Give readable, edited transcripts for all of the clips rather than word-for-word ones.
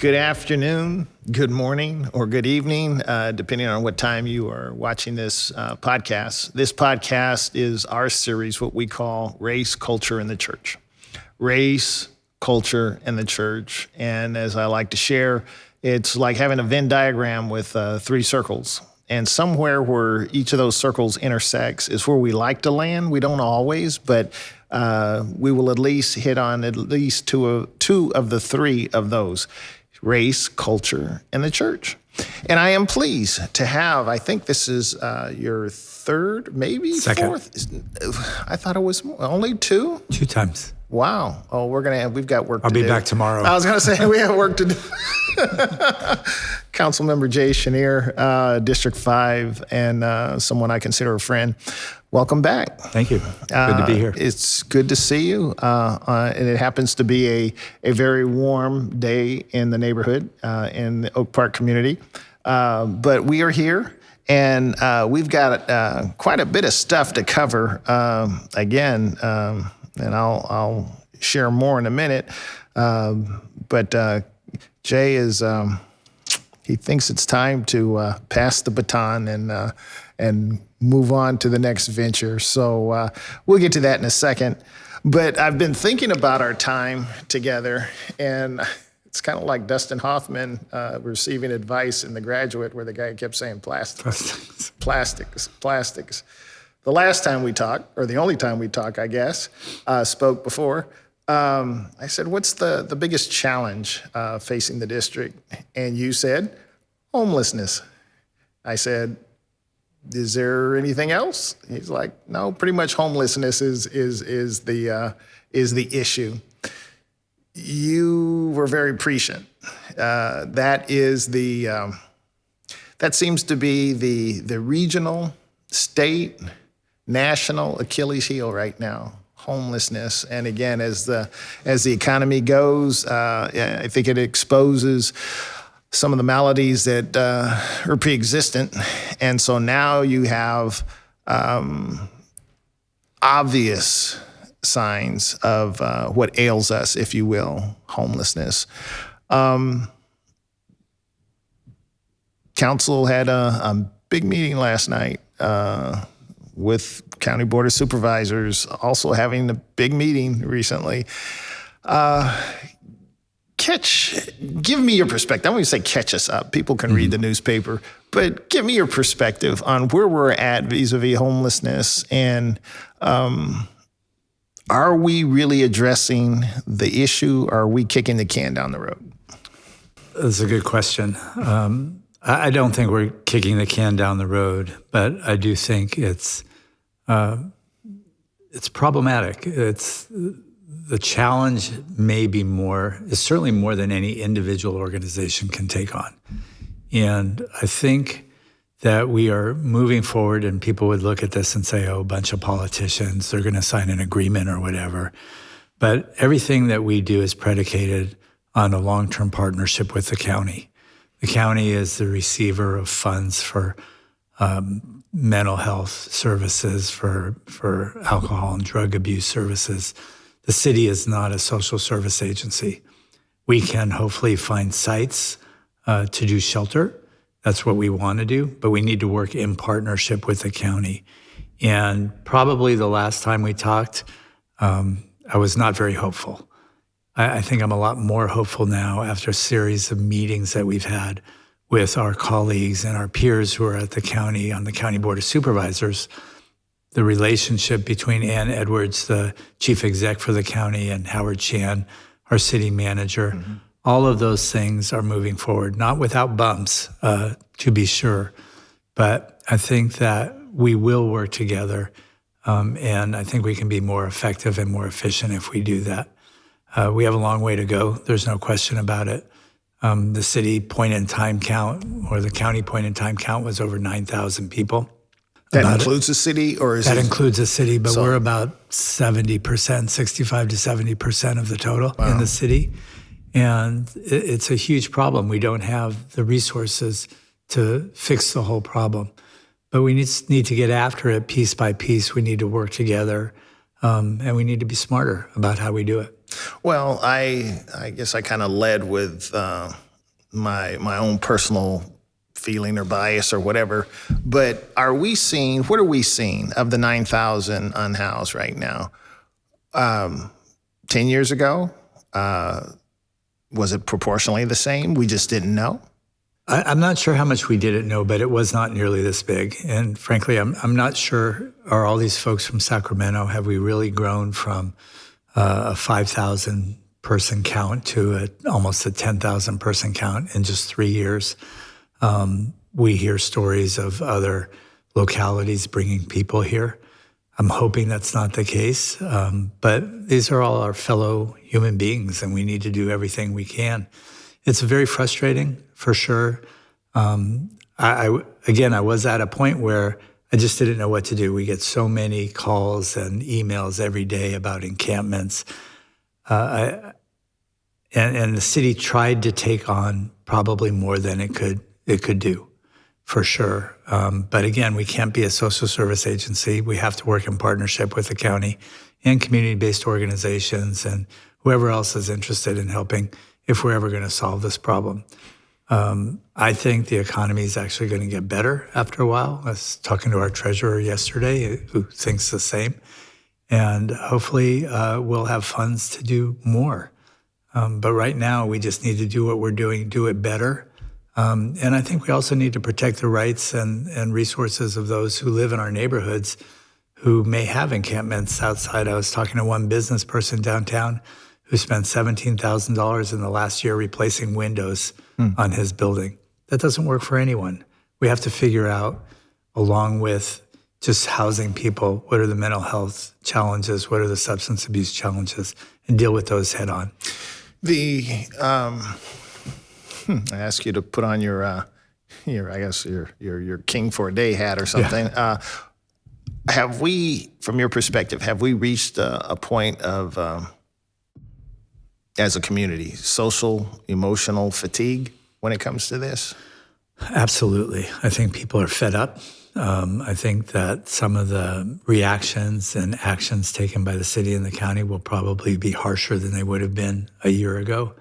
Good afternoon, good morning, or good evening, depending on what time you are watching this podcast. This podcast is our series, what we call Race, Culture, and the Church. Race, culture, and the church. And as I like to share, it's like having a Venn diagram with three circles. And somewhere where each of those circles intersects is where we like to land. We don't always, but we will at least hit on at least two of the three of those: race, culture, and the church. And I am pleased to have, I think this is your third, maybe Second. Fourth. I thought it was only two. 2 times. Wow. Oh, we've got work to do. I'll be back tomorrow. I was going to say, we have work to do. Councilmember Jay Schenirer, District 5, and someone I consider a friend. Welcome back. Thank you. Good to be here. It's good to see you. And it happens to be a very warm day in the neighborhood, in the Oak Park community. But we are here. And we've got quite a bit of stuff to cover. Again, and I'll share more in a minute. But Jay is, he thinks it's time to pass the baton and move on to the next venture. So we'll get to that in a second. But I've been thinking about our time together, and it's kind of like Dustin Hoffman receiving advice in The Graduate, where the guy kept saying plastics. The last time we talked, or the only time we talked, I guess, spoke before, I said, what's the biggest challenge facing the district? And you said, homelessness. I said, is there anything else? He's like, no, pretty much homelessness is the issue. You were very prescient. That seems to be the regional, state, national Achilles heel right now, homelessness. And again, as the economy goes, I think it exposes some of the maladies that are pre-existent. And so now you have obvious signs of what ails us, if you will, homelessness. Council had a big meeting last night with County Board of Supervisors, also having a big meeting recently. Give me your perspective. I don't want to say catch us up. People can read the newspaper, but give me your perspective on where we're at vis-a-vis homelessness, and are we really addressing the issue, or are we kicking the can down the road? That's a good question. I don't think we're kicking the can down the road, but I do think it's problematic. The challenge is certainly more than any individual organization can take on. And I think that we are moving forward, and people would look at this and say, oh, a bunch of politicians, they're going to sign an agreement or whatever. But everything that we do is predicated on a long-term partnership with the county. The county is the receiver of funds for mental health services, for alcohol and drug abuse services. The city is not a social service agency. We can hopefully find sites to do shelter. That's what we want to do, but we need to work in partnership with the county. And probably the last time we talked, I was not very hopeful. I think I'm a lot more hopeful now after a series of meetings that we've had with our colleagues and our peers who are at the county, on the County Board of Supervisors. The relationship between Ann Edwards, the chief exec for the county, and Howard Chan, our city manager, all of those things are moving forward, not without bumps, to be sure. But I think that we will work together, and I think we can be more effective and more efficient if we do that. We have a long way to go. There's no question about it. The city point-in-time count, or the county point-in-time count, was over 9,000 people. That includes the city, or is that includes the city, but we're about 70%, 65 to 70% of the total in the city. And it's a huge problem. We don't have the resources to fix the whole problem. But we need to get after it piece by piece. We need to work together, and we need to be smarter about how we do it. Well, I guess I kind of led with my own personal feeling or bias or whatever, but what are we seeing of the 9,000 unhoused right now? 10 years ago, was it proportionally the same? We just didn't know? I'm not sure how much we didn't know, but it was not nearly this big. And frankly, I'm not sure, are all these folks from Sacramento, have we really grown from a 5,000 person count to almost a 10,000 person count in just 3 years? We hear stories of other localities bringing people here. I'm hoping that's not the case, but these are all our fellow human beings, and we need to do everything we can. It's very frustrating, for sure. I was at a point where I just didn't know what to do. We get so many calls and emails every day about encampments. And the city tried to take on probably more than it could do, for sure. But again, we can't be a social service agency. We have to work in partnership with the county and community-based organizations and whoever else is interested in helping if we're ever going to solve this problem. I think the economy is actually going to get better after a while. I was talking to our treasurer yesterday who thinks the same. And hopefully we'll have funds to do more. But right now we just need to do what we're doing, do it better. And I think we also need to protect the rights and resources of those who live in our neighborhoods who may have encampments outside. I was talking to one business person downtown who spent $17,000 in the last year replacing windows on his building. That doesn't work for anyone. We have to figure out, along with just housing people, what are the mental health challenges, what are the substance abuse challenges, and deal with those head on. I ask you to put on your king for a day hat or something. Yeah. Have we, from your perspective, reached a point of, as a community, social, emotional fatigue when it comes to this? Absolutely. I think people are fed up. I think that some of the reactions and actions taken by the city and the county will probably be harsher than they would have been a year ago.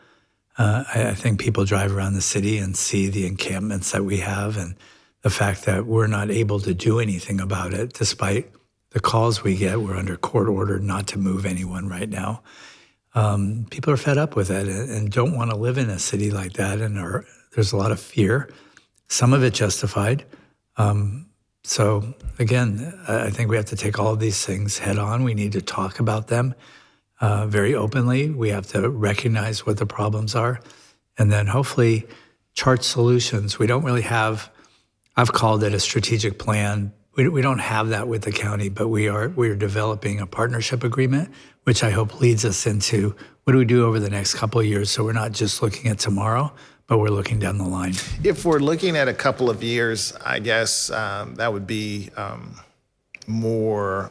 I think people drive around the city and see the encampments that we have and the fact that we're not able to do anything about it, despite the calls we get. We're under court order not to move anyone right now. People are fed up with it and don't want to live in a city like that, and there's a lot of fear, some of it justified. So again, I think we have to take all of these things head on. We need to talk about them very openly. We have to recognize what the problems are and then hopefully chart solutions. We don't really have, I've called it a strategic plan. We don't have that with the county, but we're developing a partnership agreement, which I hope leads us into what do we do over the next couple of years, so we're not just looking at tomorrow, but we're looking down the line. If we're looking at a couple of years, I guess that would be more,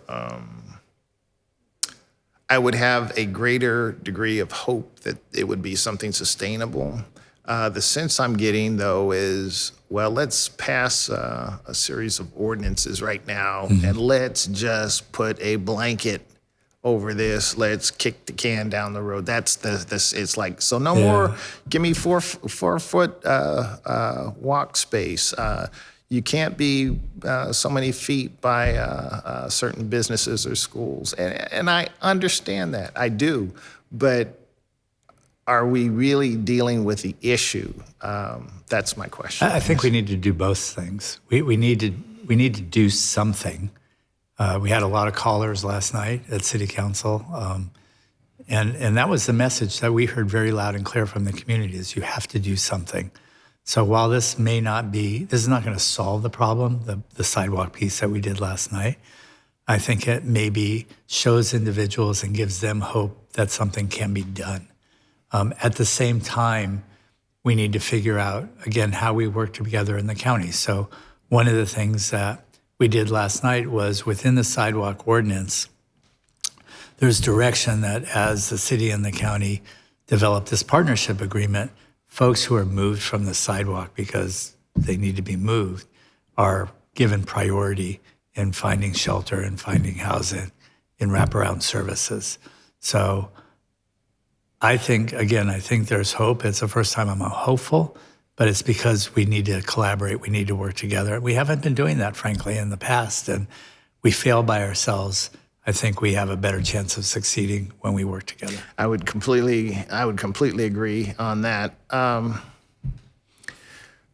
I would have a greater degree of hope that it would be something sustainable. The sense I'm getting, though, is, well, let's pass a series of ordinances right now, and let's just put a blanket over this. Let's kick the can down the road. That's this. It's like, so no more. Give me 4 foot walk space. You can't be so many feet by certain businesses or schools, and I understand that. I do, but are we really dealing with the issue? That's my question. I think we need to do both things. We need to do something. We had a lot of callers last night at City Council, and that was the message that we heard very loud and clear from the community: is you have to do something. So while this is not going to solve the problem, the sidewalk piece that we did last night, I think it maybe shows individuals and gives them hope that something can be done. At the same time, we need to figure out, again, how we work together in the county. So one of the things that we did last night was within the sidewalk ordinance, there's direction that as the city and the county develop this partnership agreement, folks who are moved from the sidewalk because they need to be moved are given priority in finding shelter and finding housing in wraparound services. So I think there's hope. It's the first time I'm hopeful. but it's because we need to collaborate, we need to work together. We haven't been doing that, frankly, in the past, and we fail by ourselves. I think we have a better chance of succeeding when we work together. I would completely agree on that.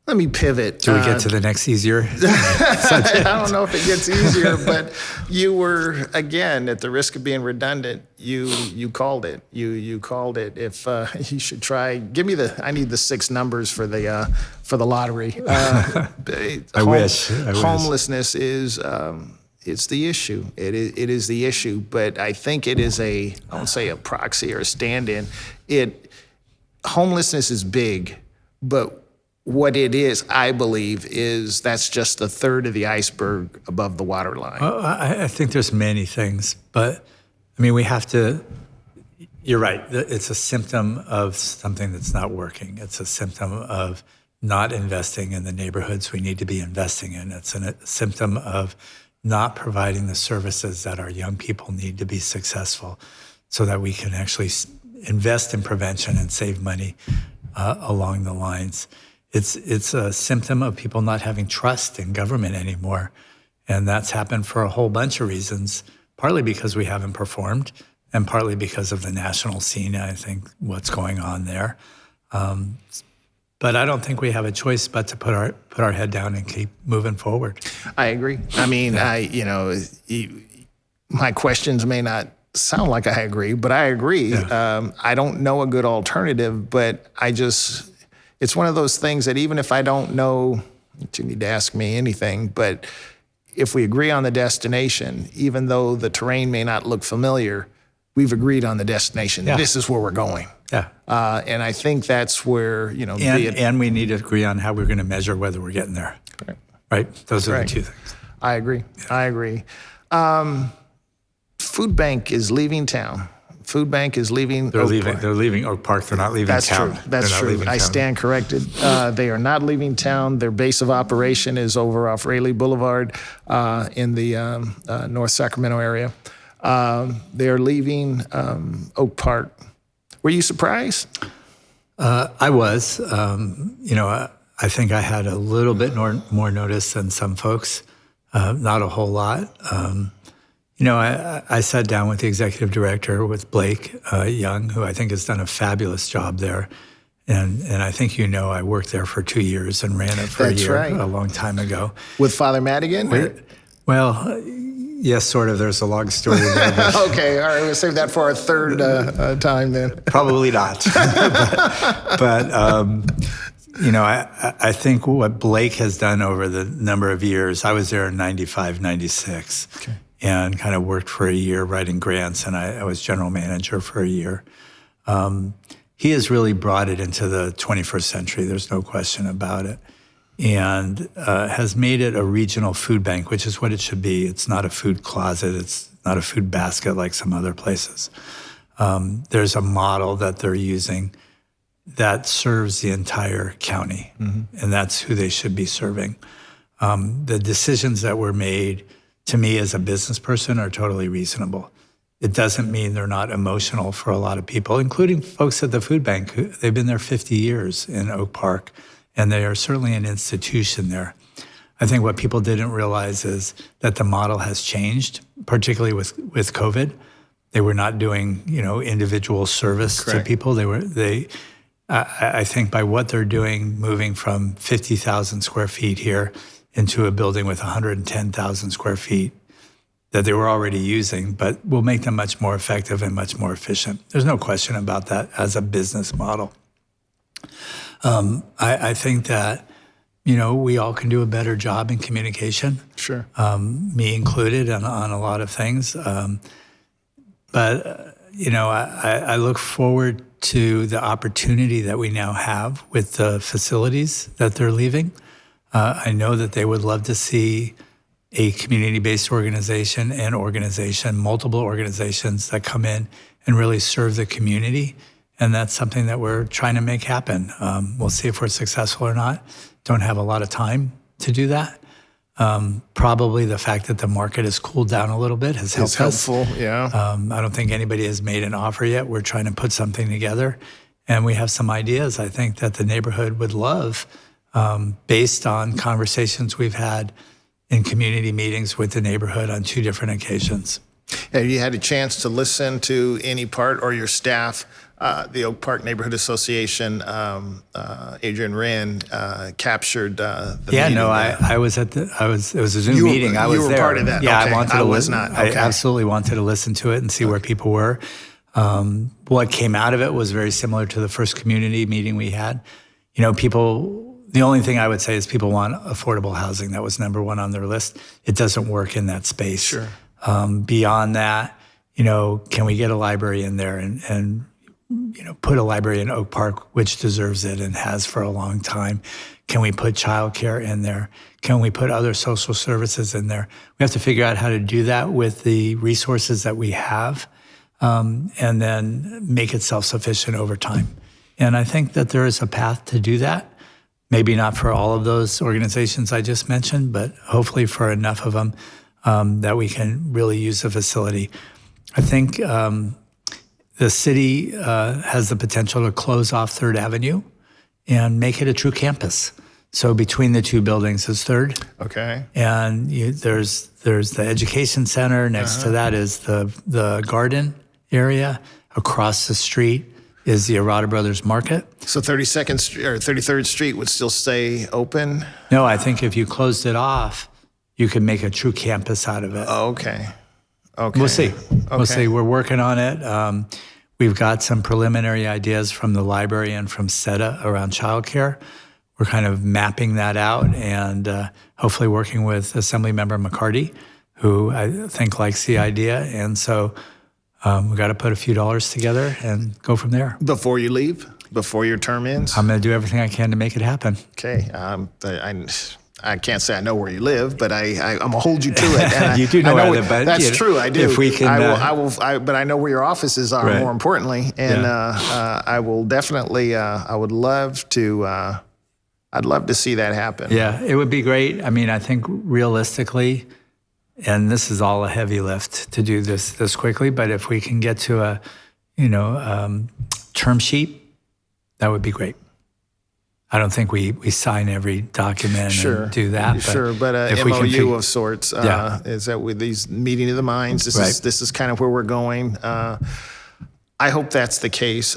Let me pivot. Do we get to the next easier? I don't know if it gets easier, but you were, again, at the risk of being redundant, you called it. You called it. If you should try, I need the 6 numbers for the lottery. I wish. Homelessness is it's the issue. It is the issue, but I think it is I won't say a proxy or a stand-in. Homelessness is big, but what it is, I believe, is that's just a third of the iceberg above the waterline. I think there's many things, but I mean, we have to, you're right. It's a symptom of something that's not working. It's a symptom of not investing in the neighborhoods we need to be investing in. It's a symptom of not providing the services that our young people need to be successful so that we can actually invest in prevention and save money along the lines. It's a symptom of people not having trust in government anymore. And that's happened for a whole bunch of reasons, partly because we haven't performed and partly because of the national scene, I think, what's going on there. But I don't think we have a choice but to put our head down and keep moving forward. I agree. I mean, my questions may not sound like I agree, but I agree. Yeah. I don't know a good alternative, but it's one of those things that even if I don't know that you need to ask me anything, but if we agree on the destination, even though the terrain may not look familiar, we've agreed on the destination. Yeah. This is where we're going. Yeah. And I think that's where, and we need to agree on how we're going to measure whether we're getting there. Right? Those are the 2 things. I agree. Food Bank is leaving town. Food Bank is leaving. They're leaving Oak Park. They're not leaving town. That's true. I stand corrected. They are not leaving town. Their base of operation is over off Raleigh Boulevard in the North Sacramento area. They're leaving Oak Park. Were you surprised? I was. I think I had a little bit more notice than some folks. Not a whole lot. I sat down with the executive director, with Blake Young, who I think has done a fabulous job there. And I think I worked there for 2 years and ran it for a year a long time ago. With Father Madigan? Well, yes, sort of. There's a long story there. Okay, all right. We'll save that for our third time then. Probably not. but I think what Blake has done over the number of years, I was there in 95, 96. Okay. And kind of worked for a year writing grants, and I was general manager for a year. He has really brought it into the 21st century, there's no question about it, and has made it a regional food bank, which is what it should be. It's not a food closet. It's not a food basket like some other places. There's a model that they're using that serves the entire county, and that's who they should be serving. The decisions that were made, to me as a business person, are totally reasonable. It doesn't mean they're not emotional for a lot of people, including folks at the food bank. They've been there 50 years in Oak Park, and they are certainly an institution there. I think what people didn't realize is that the model has changed, particularly with COVID. They were not doing, individual service to people. I think by what they're doing, moving from 50,000 square feet here into a building with 110,000 square feet that they were already using, but will make them much more effective and much more efficient. There's no question about that as a business model. I think that, we all can do a better job in communication. Sure. Me included on a lot of things. But I look forward to the opportunity that we now have with the facilities that they're leaving. I know that they would love to see a community-based organization multiple organizations that come in and really serve the community. And that's something that we're trying to make happen. We'll see if we're successful or not. Don't have a lot of time to do that. Probably the fact that the market has cooled down a little bit has helped us. It's helpful, yeah. I don't think anybody has made an offer yet. We're trying to put something together. And we have some ideas, I think, that the neighborhood would love based on conversations we've had in community meetings with the neighborhood on 2 different occasions. Have you had a chance to listen to any part, or your staff, the Oak Park Neighborhood Association, Adrian Wren, captured the meeting? I was at it was a Zoom meeting. I was you were there. part of that. Yeah, Okay. I wanted to was listen. not. Okay. I absolutely wanted to listen to it and see where people were. What came out of it was very similar to the first community meeting we had. The only thing I would say is people want affordable housing. That was number 1 on their list. It doesn't work in that space. Sure. Beyond that, can we get a library in there and put a library in Oak Park, which deserves it and has for a long time? Can we put childcare in there? Can we put other social services in there? We have to figure out how to do that with the resources that we have, and then make it self-sufficient over time. And I think that there is a path to do that. Maybe not for all of those organizations I just mentioned, but hopefully for enough of them that we can really use the facility. I think the city has the potential to close off 3rd Avenue and make it a true campus. So between the 2 buildings is 3rd. Okay. And there's the education center. Next to that is the garden area. Across the street is the Arata Brothers Market. So 32nd Street or 33rd Street would still stay open? No, I think if you closed it off, you could make a true campus out of it. Oh, okay. Okay. We'll see. Okay. We'll see. We're working on it. We've got some preliminary ideas from the library and from SETA around childcare. We're kind of mapping that out and hopefully working with Assemblymember McCarty, who I think likes the idea. And so we've got to put a few dollars together and go from there. Before you leave? Before your term ends? I'm going to do everything I can to make it happen. Okay. I can't say I know where you live, but I'm gonna hold you to it. And You do know where I live, but that's true. I do. If we can, but I know where your offices are. Right. More importantly, and I will definitely. I would love to. I'd love to see that happen. Yeah, it would be great. I mean, I think realistically, and this is all a heavy lift to do this quickly, but if we can get to a, term sheet, that would be great. I don't think we sign every document and do that. But if MOU of sorts is that with these meeting of the minds. This is kind of where we're going. I hope that's the case.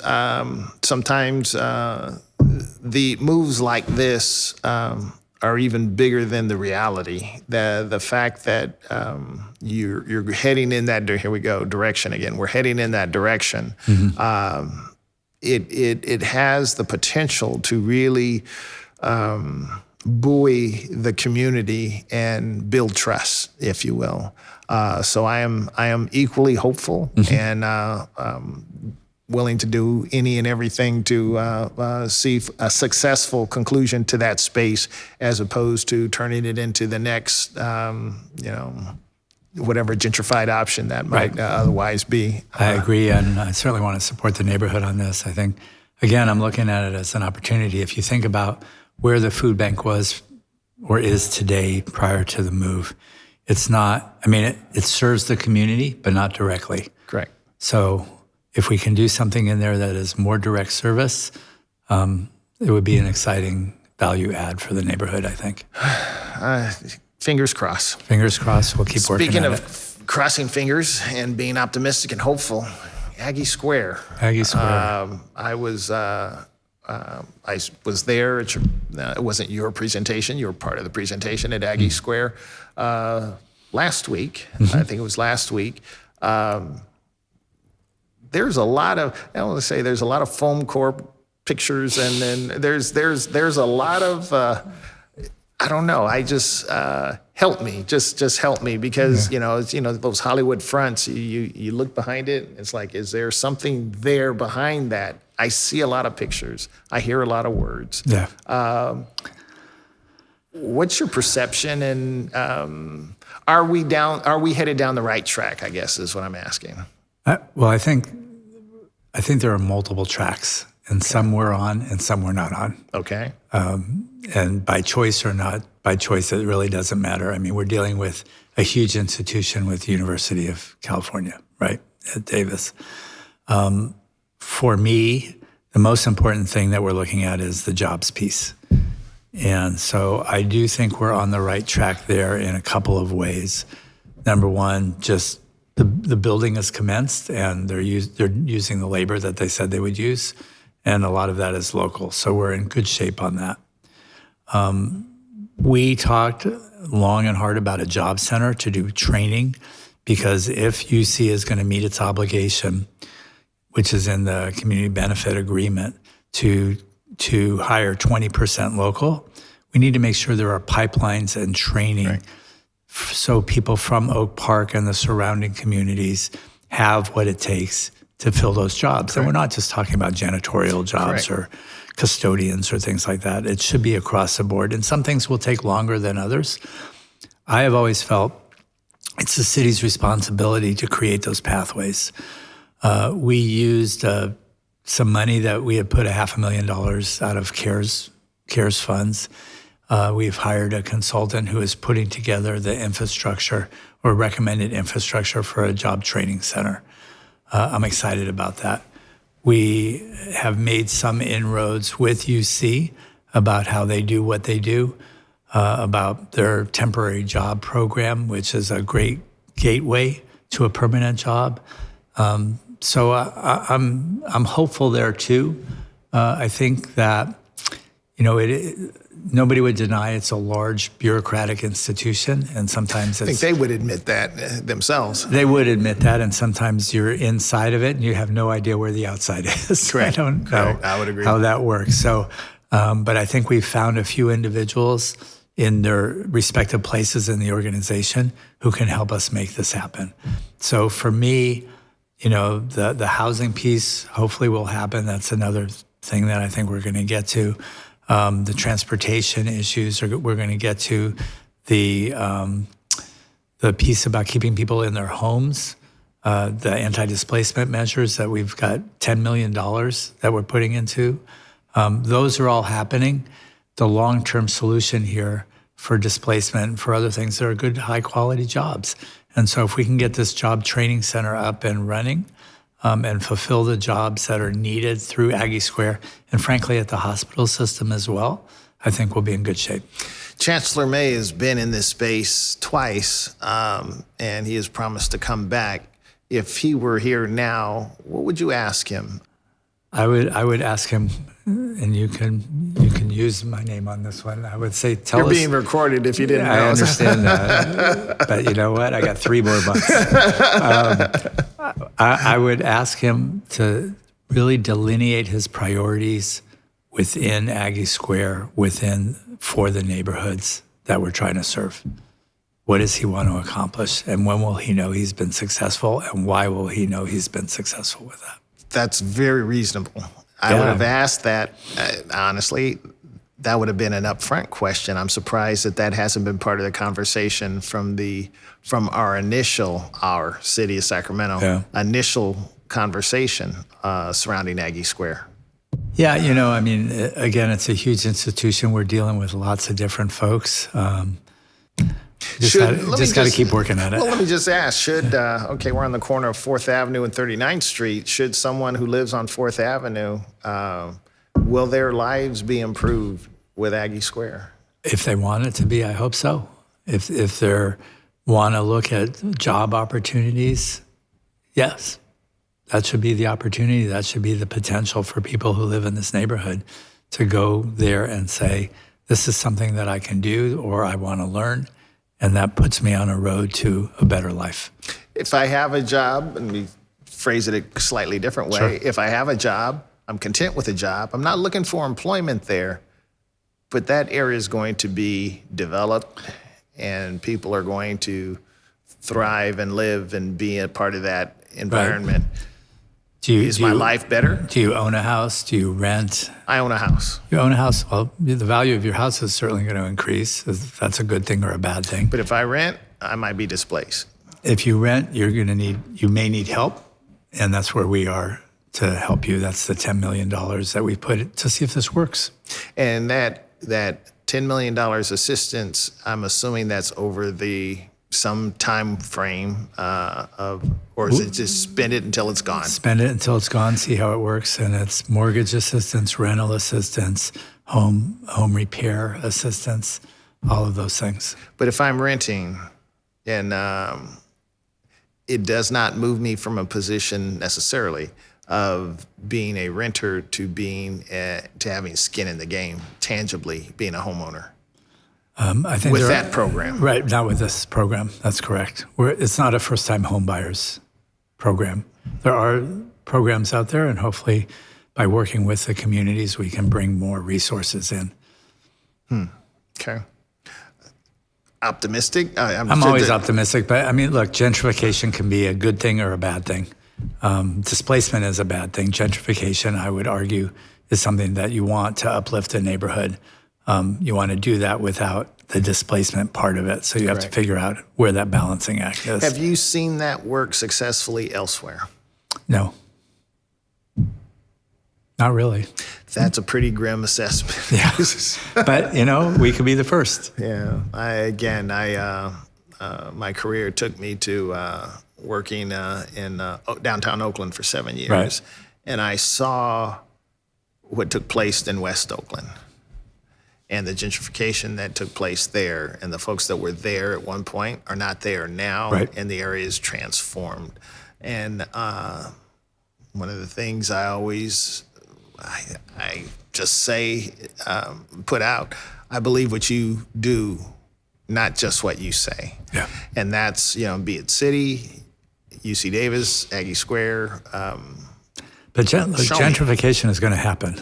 Sometimes the moves like this are even bigger than the reality. The fact that you're heading in that here we go direction again. We're heading in that direction. Mm-hmm. It has the potential to really buoy the community and build trust, if you will. So I am equally hopeful and willing to do any and everything to see a successful conclusion to that space, as opposed to turning it into the next, whatever gentrified option that might otherwise be. I agree, and I certainly want to support the neighborhood on this. I think, again, I'm looking at it as an opportunity. If you think about where the food bank was or is today prior to the move, it's not, it serves the community, but not directly. Correct. So if we can do something in there that is more direct service, it would be an exciting value add for the neighborhood, I think. Fingers crossed. Fingers crossed. We'll keep working on it. Speaking of crossing fingers and being optimistic and hopeful, Aggie Square. Aggie Square. I was there. It wasn't your presentation. You were part of the presentation at Aggie Square last week. I think it was last week. There's a lot of, I want to say there's a lot of foam core pictures, and then there's a lot of, I don't know. I just help me, just help me, because those Hollywood fronts. You look behind it. It's like, is there something there behind that? I see a lot of pictures. I hear a lot of words. Yeah. What's your perception, and are we headed down the right track? I guess is what I'm asking. Well, I think there are multiple tracks, and some we're on, and some we're not on. Okay. And by choice or not by choice, it really doesn't matter. We're dealing with a huge institution with the University of California, right, at Davis. For me, the most important thing that we're looking at is the jobs piece. And so I do think we're on the right track there in a couple of ways. Number one, just the building has commenced, and they're using the labor that they said they would use, and a lot of that is local. So we're in good shape on that. We talked long and hard about a job center to do training, because if UC is going to meet its obligation, which is in the community benefit agreement, to hire 20% local, we need to make sure there are pipelines and training so people from Oak Park and the surrounding communities have what it takes to fill those jobs. And we're not just talking about janitorial jobs or custodians or things like that. It should be across the board. And some things will take longer than others. I have always felt it's the city's responsibility to create those pathways. We used some money that we had put $500,000 out of CARES funds. We've hired a consultant who is putting together the infrastructure or recommended infrastructure for a job training center. I'm excited about that. We have made some inroads with UC about how they do what they do, about their temporary job program, which is a great gateway to a permanent job. So I'm hopeful there too. I think that, nobody would deny it's a large bureaucratic institution, and sometimes I think they would admit that themselves. They would admit that, and sometimes you're inside of it and you have no idea where the outside is. Correct. I don't know I would agree. how that works. So, but I think we've found a few individuals in their respective places in the organization who can help us make this happen. So for me, the housing piece hopefully will happen. That's another thing that I think we're going to get to. The transportation issues we're going to get to. The piece about keeping people in their homes, the anti-displacement measures that we've got $10 million that we're putting into. Those are all happening. The long-term solution here for displacement, for other things, there are good, high-quality jobs. And so if we can get this job training center up and running and fulfill the jobs that are needed through Aggie Square, and frankly at the hospital system as well, I think we'll be in good shape. Chancellor May has been in this space twice, and he has promised to come back. If he were here now, what would you ask him? I would ask him, and you can use my name on this one. I would say, tell us. You're being recorded if you didn't know. I understand that, but you know what? I got 3 more months. I would ask him to really delineate his priorities within Aggie Square, for the neighborhoods that we're trying to serve. What does he want to accomplish, and when will he know he's been successful, and why will he know he's been successful with that? That's very reasonable. I would have asked that, honestly. That would have been an upfront question. I'm surprised that hasn't been part of the conversation from our City of Sacramento initial conversation surrounding Aggie Square. Yeah, again, it's a huge institution. We're dealing with lots of different folks. Just got to keep working at it. Well, let me just ask, we're on the corner of 4th Avenue and 39th Street. Should someone who lives on 4th Avenue, will their lives be improved with Aggie Square? If they want it to be, I hope so. If they want to look at job opportunities, yes. That should be the opportunity. That should be the potential for people who live in this neighborhood to go there and say, this is something that I can do or I want to learn. And that puts me on a road to a better life. If I have a job, and we phrase it a slightly different way, if I have a job, I'm content with a job. I'm not looking for employment there, but that area is going to be developed and people are going to thrive and live and be a part of that environment. Right. Is my life better? Do you own a house? Do you rent? I own a house. You own a house? Well, the value of your house is certainly going to increase. That's a good thing or a bad thing. But if I rent, I might be displaced. If you rent, you may need help, and that's where we are to help you. That's the $10 million that we put to see if this works. And that $10 million assistance, I'm assuming that's over the some time frame or is it just spend it until it's gone? Spend it until it's gone, see how it works. And it's mortgage assistance, rental assistance, home repair assistance, all of those things. But if I'm renting and it does not move me from a position necessarily of being a renter to being to having skin in the game, tangibly being a homeowner. I think with that program. Right, not with this program. That's correct. It's not a first-time home buyers program. There are programs out there, and hopefully by working with the communities, we can bring more resources in. Okay. Optimistic? I'm always optimistic, but I mean, look, gentrification can be a good thing or a bad thing. Displacement is a bad thing. Gentrification, I would argue, is something that you want to uplift a neighborhood. You want to do that without the displacement part of it. So you have to figure out where that balancing act is. Have you seen that work successfully elsewhere? No. Not really. That's a pretty grim assessment. Yeah. But, we could be the first. Yeah. My career took me to working in downtown Oakland for 7 years. Right. And I saw what took place in West Oakland and the gentrification that took place there. And the folks that were there at one point are not there now. Right. And the area is transformed. And one of the things I always, I just say, put out, I believe what you do, not just what you say. Yeah. And that's, be it City, UC Davis, Aggie Square. But gentrification is going to happen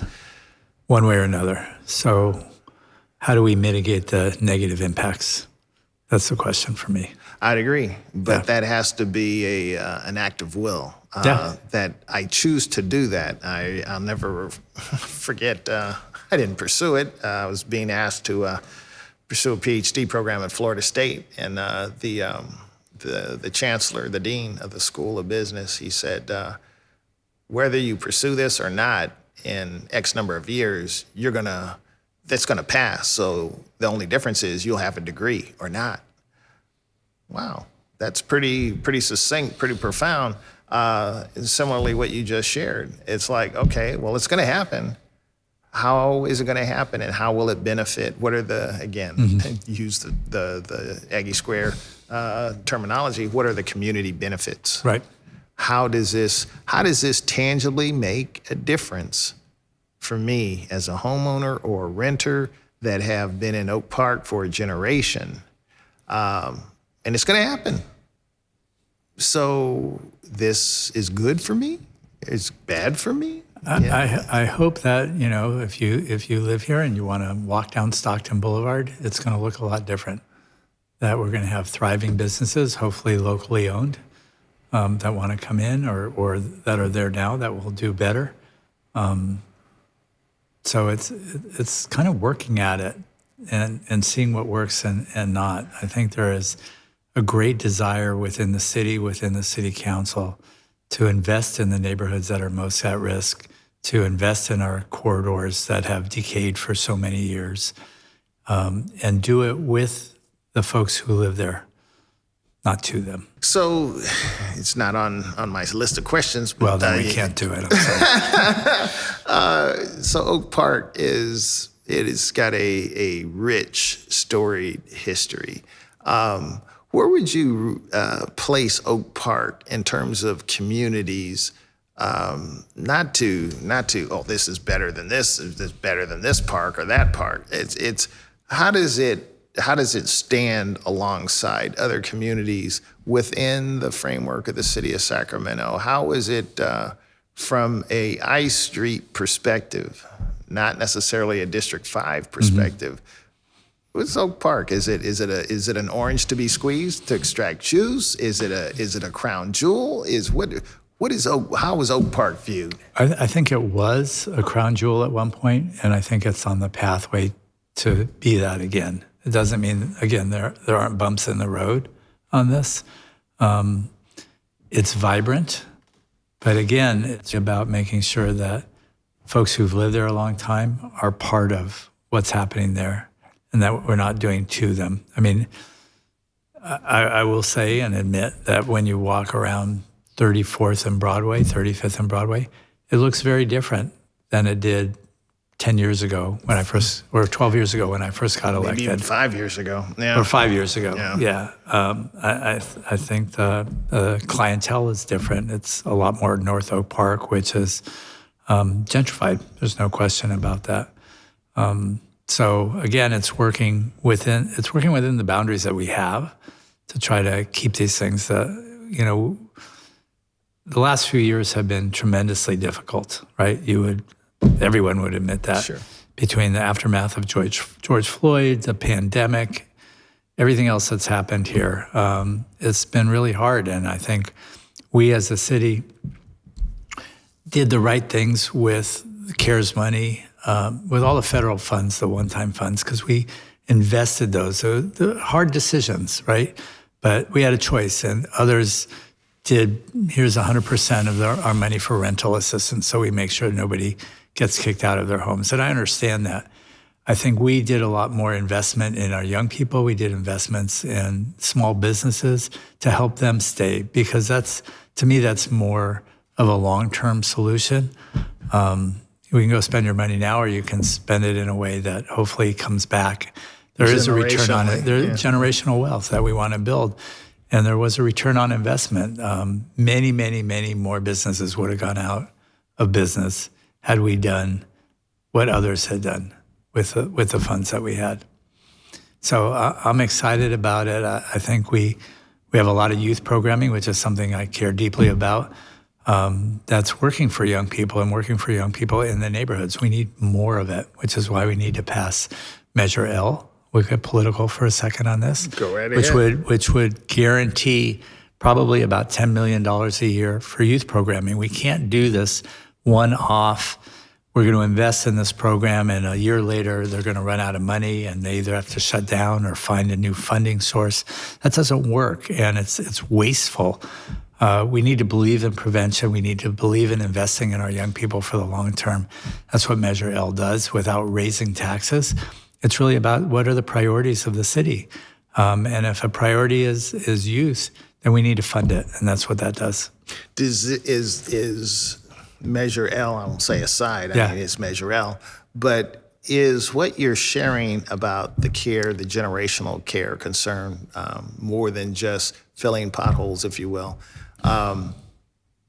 one way or another. So how do we mitigate the negative impacts? That's the question for me. I'd agree, but that has to be an act of will. That I choose to do that. I'll never forget. I didn't pursue it. I was being asked to pursue a PhD program at Florida State, and the chancellor, the dean of the School of Business, he said, whether you pursue this or not, in X number of years, that's gonna pass. So the only difference is you'll have a degree or not. Wow, that's pretty succinct, pretty profound. Similarly, what you just shared, it's like, okay, well, it's gonna happen. How is it gonna happen, and how will it benefit? What are use the Aggie Square terminology, what are the community benefits? Right. How does this tangibly make a difference for me as a homeowner or a renter that have been in Oak Park for a generation? And it's going to happen. So this is good for me? It's bad for me? I hope that, if you live here and you want to walk down Stockton Boulevard, it's going to look a lot different. That we're going to have thriving businesses, hopefully locally owned, that want to come in or that are there now that will do better. So it's kind of working at it and seeing what works and not. I think there is a great desire within the city council to invest in the neighborhoods that are most at risk, to invest in our corridors that have decayed for so many years, and do it with the folks who live there, not to them. So it's not on my list of questions. But, well, then we can't do it. I'm sorry. So Oak Park has got a rich, storied history. Where would you place Oak Park in terms of communities? Not to this is better than this is better than this park or that park. It's how does it stand alongside other communities within the framework of the City of Sacramento? How is it from a I Street perspective, not necessarily a District 5 perspective? What's Oak Park? Is it an orange to be squeezed to extract juice? Is it a crown jewel? How is Oak Park viewed? I think it was a crown jewel at one point, and I think it's on the pathway to be that again. It doesn't mean, again, there aren't bumps in the road on this. It's vibrant, but again, it's about making sure that folks who've lived there a long time are part of what's happening there and that we're not doing to them. I mean, I will say and admit that when you walk around 34th and Broadway, 35th and Broadway, it looks very different than it did 10 years ago when I first, or 12 years ago when I first got elected. Maybe even 5 years ago. Yeah. Or 5 years ago, Yeah. I think the clientele is different. It's a lot more North Oak Park, which is gentrified. There's no question about that. So again, it's working within the boundaries that we have to try to keep these things that, the last few years have been tremendously difficult, right? Everyone would admit that. Sure. Between the aftermath of George Floyd, the pandemic, everything else that's happened here, it's been really hard. And I think we as a city did the right things with the CARES money, with all the federal funds, the one-time funds, because we invested those. So the hard decisions, right? But we had a choice, and others did, here's 100% of our money for rental assistance, so we make sure nobody gets kicked out of their homes. And I understand that. I think we did a lot more investment in our young people. We did investments in small businesses to help them stay, because to me, that's more of a long-term solution. You can go spend your money now, or you can spend it in a way that hopefully comes back. There is a return on it. There's generational wealth that we want to build. And there was a return on investment. Many, many, many more businesses would have gone out of business had we done what others had done with the funds that we had. So I'm excited about it. I think we have a lot of youth programming, which is something I care deeply about. That's working for young people and working for young people in the neighborhoods. We need more of it, which is why we need to pass Measure L. We'll get political for a second on this. Go right ahead. Which would guarantee probably about $10 million a year for youth programming. We can't do this one-off. We're going to invest in this program, and a year later, they're going to run out of money, and they either have to shut down or find a new funding source. That doesn't work, and it's wasteful. We need to believe in prevention. We need to believe in investing in our young people for the long term. That's what Measure L does without raising taxes. It's really about what are the priorities of the city. And if a priority is youth, then we need to fund it, and that's what that does. Is Measure L, I won't say aside, I mean, it's Measure L, but is what you're sharing about the care, the generational care concern, more than just filling potholes, if you will?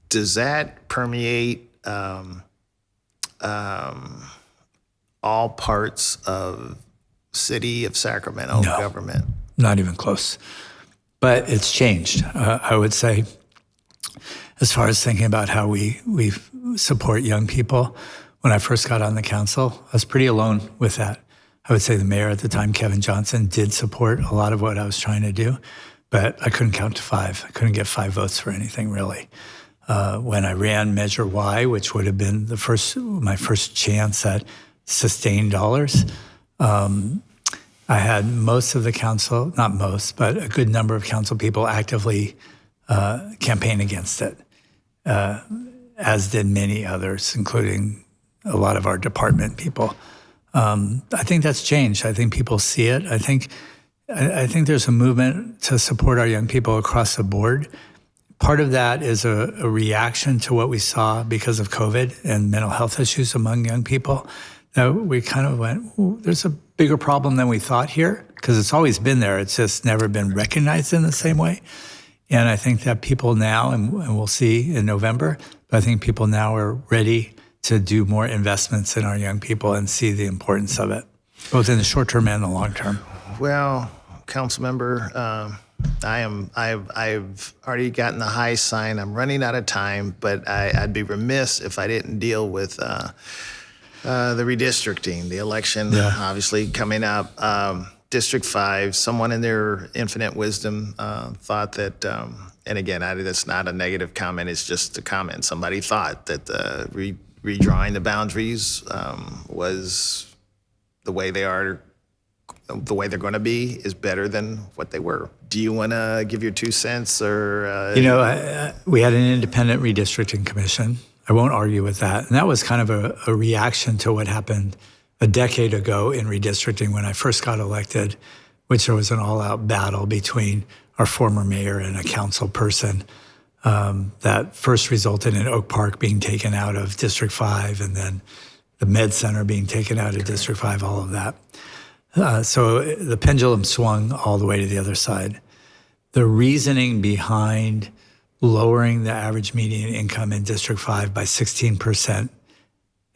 Does that permeate all parts of City of Sacramento government? Not even close. But it's changed, I would say, as far as thinking about how we support young people. When I first got on the council, I was pretty alone with that. I would say the mayor at the time, Kevin Johnson, did support a lot of what I was trying to do, but I couldn't count to 5. I couldn't get 5 votes for anything, really. When I ran Measure Y, which would have been my first chance at sustained dollars, I had most of the council, not most, but a good number of council people actively campaign against it, as did many others, including a lot of our department people. I think that's changed. I think people see it. I think there's a movement to support our young people across the board. Part of that is a reaction to what we saw because of COVID and mental health issues among young people. That we kind of went, there's a bigger problem than we thought here, because it's always been there. It's just never been recognized in the same way. And I think that people now, and we'll see in November, but I think people now are ready to do more investments in our young people and see the importance of it, both in the short term and the long term. Well, Councilmember, I've already gotten the high sign. I'm running out of time, but I'd be remiss if I didn't deal with the redistricting, the election, obviously coming up. District 5, someone in their infinite wisdom thought that, and again, that's not a negative comment, it's just a comment. Somebody thought that redrawing the boundaries was the way they are, the way they're going to be is better than what they were. Do you want to give your 2 cents or? We had an independent redistricting commission. I won't argue with that. And that was kind of a reaction to what happened a decade ago in redistricting when I first got elected, which there was an all-out battle between our former mayor and a council person, that first resulted in Oak Park being taken out of District 5 and then the Med Center being taken out of District 5, all of that. So the pendulum swung all the way to the other side. The reasoning behind lowering the average median income in District 5 by 16%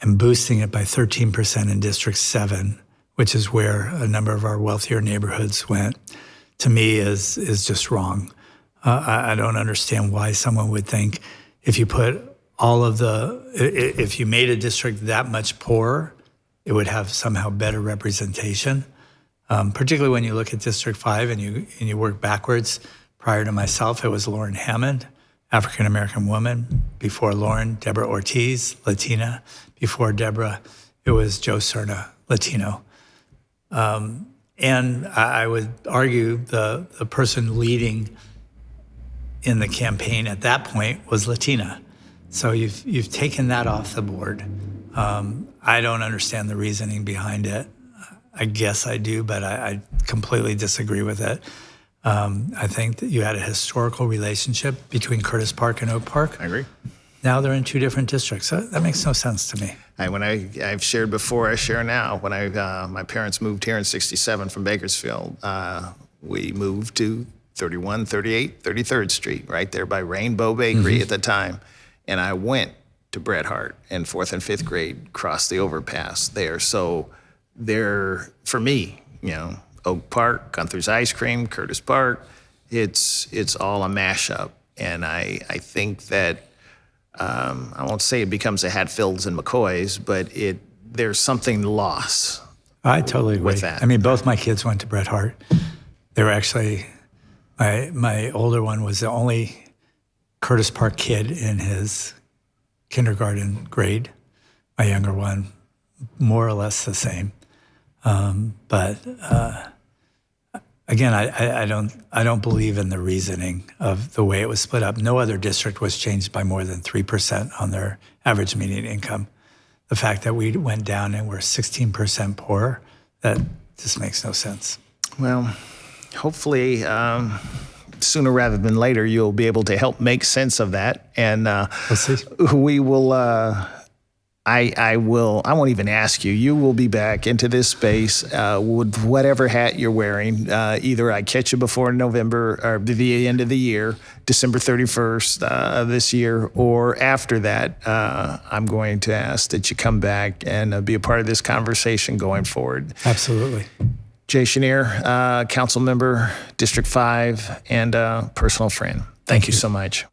and boosting it by 13% in District 7, which is where a number of our wealthier neighborhoods went, to me is just wrong. I don't understand why someone would think if you put if you made a district that much poorer, it would have somehow better representation. Particularly when you look at District 5 and you work backwards. Prior to myself, it was Lauren Hammond, African-American woman. Before Lauren, Deborah Ortiz, Latina. Before Deborah, it was Joe Cerna, Latino. And I would argue the person leading in the campaign at that point was Latina. So you've taken that off the board. I don't understand the reasoning behind it. I guess I do, but I completely disagree with it. I think that you had a historical relationship between Curtis Park and Oak Park. I agree. Now they're in two different districts. That makes no sense to me. I've shared before, I share now. When my parents moved here in '67 from Bakersfield, we moved to 3138 33rd Street, right there by Rainbow Bakery at the time. And I went to Bret Hart in 4th and 5th grade, crossed the overpass there. So there, for me, Oak Park, Gunther's Ice Cream, Curtis Park, it's all a mashup. And I think that, I won't say it becomes a Hatfields and McCoys, but there's something lost. I totally agree with that. I mean, both my kids went to Bret Hart. They were actually, my older one was the only Curtis Park kid in his kindergarten grade. My younger one, more or less the same. But again, I don't believe in the reasoning of the way it was split up. No other district was changed by more than 3% on their average median income. The fact that we went down and we're 16% poorer, that just makes no sense. Well, hopefully, sooner rather than later, you'll be able to help make sense of that. And we'll see. We will. I won't even ask you. You will be back into this space with whatever hat you're wearing. Either I catch you before November or the end of the year, December 31st of this year, or after that, I'm going to ask that you come back and be a part of this conversation going forward. Absolutely. Jay Schenirer, council member, District 5, and personal friend. Thank you so much.